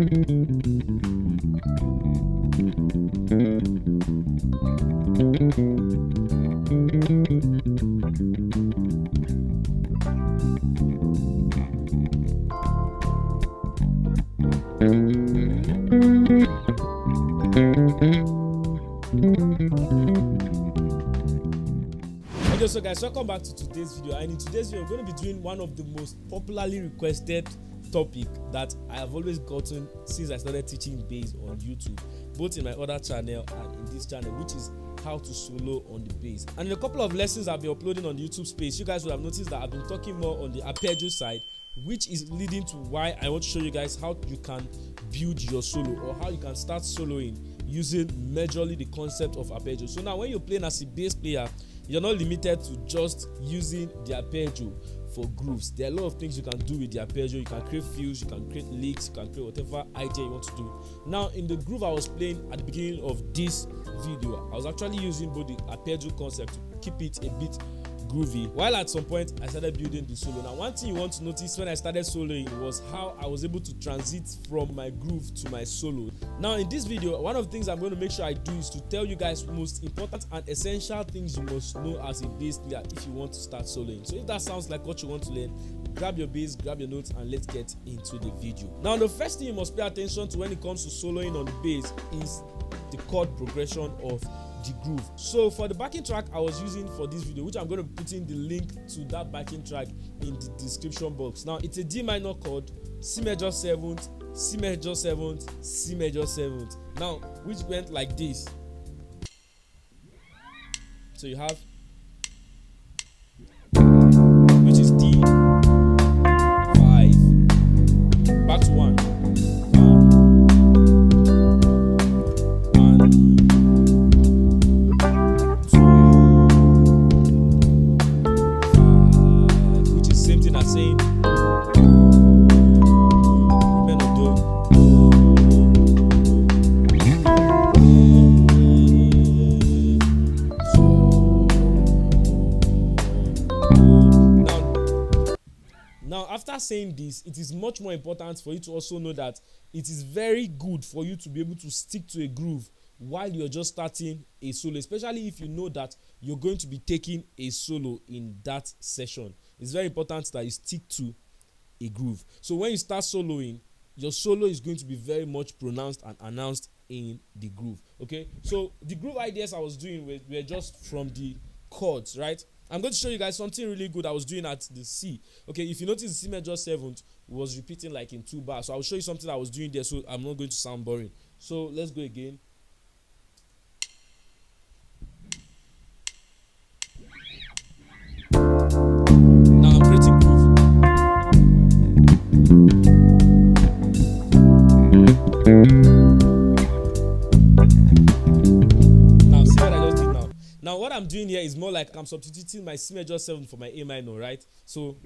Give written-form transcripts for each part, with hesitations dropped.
Okay, so guys, welcome back to today's video, and in today's video we're going to be doing one of the most popularly requested topic that I have always gotten since I started teaching bass on YouTube, both in my other channel and in this channel, which is how to solo on the bass. And in a couple of lessons I've been uploading on the YouTube space, you guys will have noticed that I've been talking more on the arpeggio side, which is leading to why I want to show you guys how you can build your solo, or how you can start soloing using majorly the concept of arpeggio. So now when you're playing as a bass player, you're not limited to just using the arpeggio for grooves. There are a lot of things you can do with the arpeggio. You can create fills, you can create licks, you can create whatever idea you want to do. Now in the groove I was playing at the beginning of this video, I was actually using both the arpeggio concept to keep it a bit groovy, while at some point I started building the solo. Now one thing you want to notice when I started soloing was how I was able to transit from my groove to my solo. Now in this video, one of the things I'm going to make sure I do is to tell you guys most important and essential things you must know as a bass player if you want to start soloing. So if that sounds like what you want to learn, grab your bass, grab your notes, and let's get into the video. Now the first thing you must pay attention to when it comes to soloing on the bass is the chord progression of the groove. So for the backing track I was using for this video, which I'm going to put in the link to that backing track in the description box. Now it's a D minor chord, C major 7th, C major 7th, C major 7th. Now which went like this. So you have, which is D, 5, back to 1. Now, after saying this, it is much more important for you to also know that it is very good for you to be able to stick to a groove while you're just starting a solo, especially if you know that you're going to be taking a solo in that session. It's very important that you stick to a groove. So when you start soloing, your solo is going to be very much pronounced and announced in the groove. Okay, so the groove ideas I was doing were just from the chords, right? I'm going to show you guys something really good I was doing at the C. Okay, if you notice, the C major 7th was repeating like in 2 bars. So I'll show you something I was doing there, so I'm not going to sound boring. So let's go again. Now I'm creating groove. Now see what I just did now. Now what I'm doing here is more like I'm substituting my C major 7 for my A minor, right? So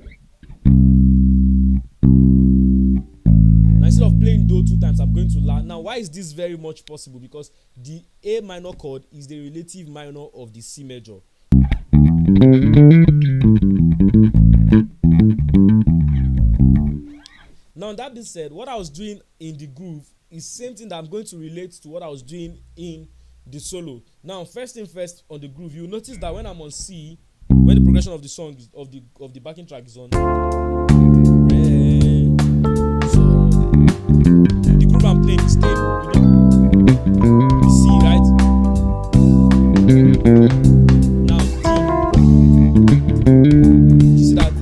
now instead of playing Do 2 times, I'm going to La. Now why is this very much possible? Because the A minor chord is the relative minor of the C major. Now that being said, what I was doing in the groove is same thing that I'm going to relate to what I was doing in the solo. Now first thing first, on the groove, you'll notice that when I'm on C, when the progression of the song is, of the backing track is on Re, So, the groove I'm playing is staying, the C, right? Now D, you see that?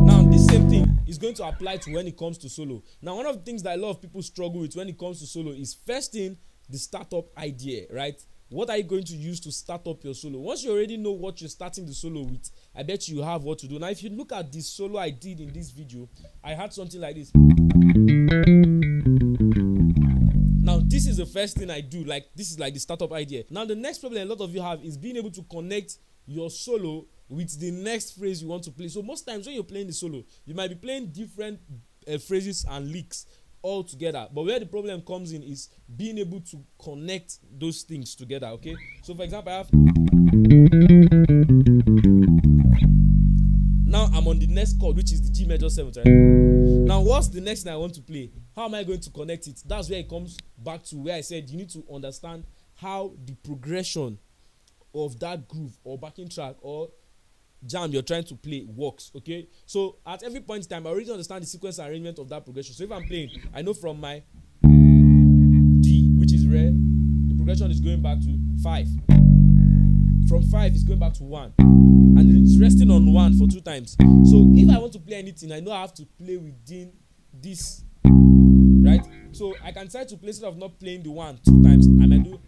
Now this same thing is going to apply to when it comes to solo. Now one of the things that a lot of people struggle with when it comes to solo is first thing, the startup idea, right? What are you going to use to start up your solo? Once you already know what you're starting the solo with, I bet you have what to do. Now if you look at this solo I did in this video, I had something like this. Now this is the first thing I do, like this is like the startup idea. Now the next problem a lot of you have is being able to connect your solo with the next phrase you want to play. So most times when you're playing the solo, you might be playing different phrases and licks all together, but where the problem comes in is being able to connect those things together. Okay, so for example I have, now I'm on on the next chord, which is the G major 7th, right? Now, what's the next thing I want to play? How am I going to connect it? That's where it comes back to where I said you need to understand how the progression of that groove or backing track or jam you're trying to play works. Okay, so at every point in time I already understand the sequence and arrangement of that progression. So if I'm playing, I know from my D, which is rare, the progression is going back to 5. From 5 it's going back to 1, and it's resting on 1 for 2 times. So if I want to play anything, I know I have to play within this, right? So I can try to play, instead of not playing the 1 2 times, I might do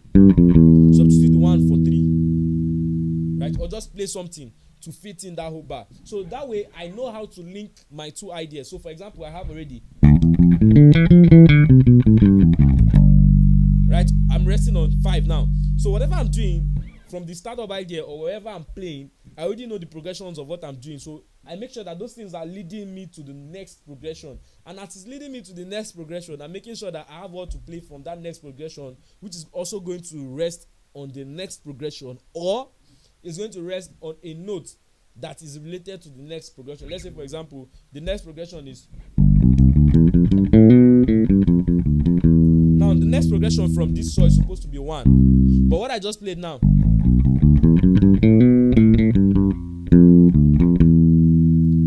substitute the 1 for 3, right? Or just play something to fit in that whole bar. So that way I know how to link my 2 ideas. So for example, I have already, right? I'm resting on 5 now. So whatever I'm doing from the startup idea or wherever I'm playing, I already know the progressions of what I'm doing. So I make sure that those things are leading me to the next progression. And as it's leading me to the next progression, I'm making sure that I have what to play from that next progression, which is also going to rest on the next progression, or is going to rest on a note that is related to the next progression. Let's say, for example, the next progression is, now the next progression from this saw is supposed to be 1, but what I just played now,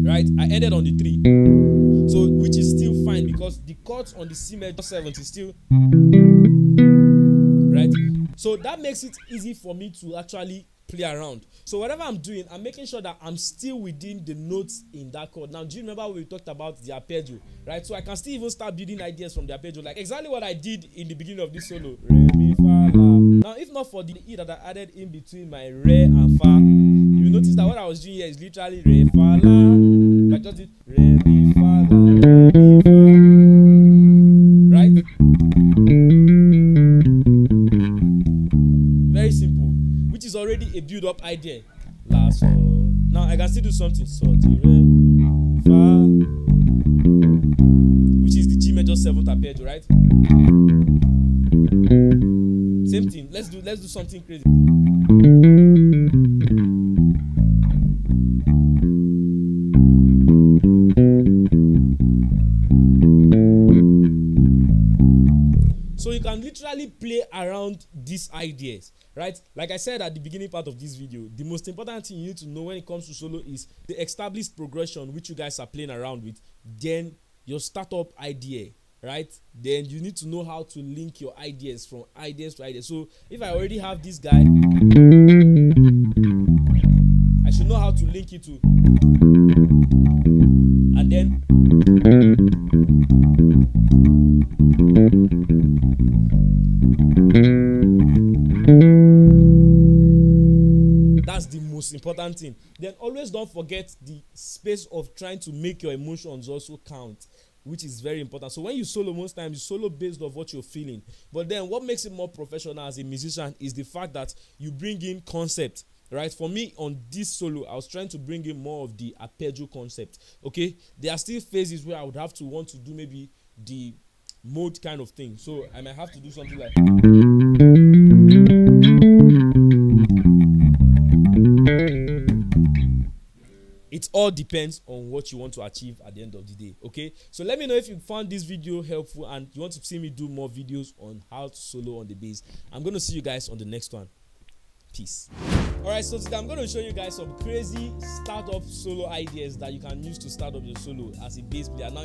right, I ended on the 3, so which is still fine because the chords on the C major 7th is still, right? So that makes it easy for me to actually play around. So whatever I'm doing, I'm making sure that I'm still within the notes in that chord. Now, do you remember when we talked about the arpeggio, right? So I can still even start building ideas from the arpeggio, like exactly what I did in the beginning of this solo. Re, mi, fa, la. Now, if not for the E that I added in between my re and fa, you will notice that what I was doing here is literally re, fa, la. But I just did re, mi, fa, la, re, mi, fa. Right? Very simple, which is already a build-up idea. La, so. Now I can still do something. So, ti, re, fa, which is the G major 7th arpeggio, right? Same thing. Let's do something crazy. So you can literally play around these ideas, right? Like I said at the beginning part of this video, the most important thing you need to know when it comes to solo is the established progression which you guys are playing around with, then your startup idea, right? Then you need to know how to link your ideas from ideas to ideas. So if I already have this guy, I should know how to link it to, and then that's the most important thing. Then always don't forget the space of trying to make your emotions also count, which is very important. So when you solo, most times you solo based off what you're feeling. But then what makes it more professional as a musician is the fact that you bring in concept, right? For me on this solo, I was trying to bring in more of the arpeggio concept. Okay, there are still phases where I would have to want to do maybe the mode kind of thing. So I might have to do something like, it all depends on what you want to achieve at the end of the day. Okay, so let me know if you found this video helpful and you want to see me do more videos on how to solo on the bass. I'm going to see you guys on the next one. Peace. Alright, so today I'm going to show you guys some crazy startup solo ideas that you can use to start up your solo as a bass player. Now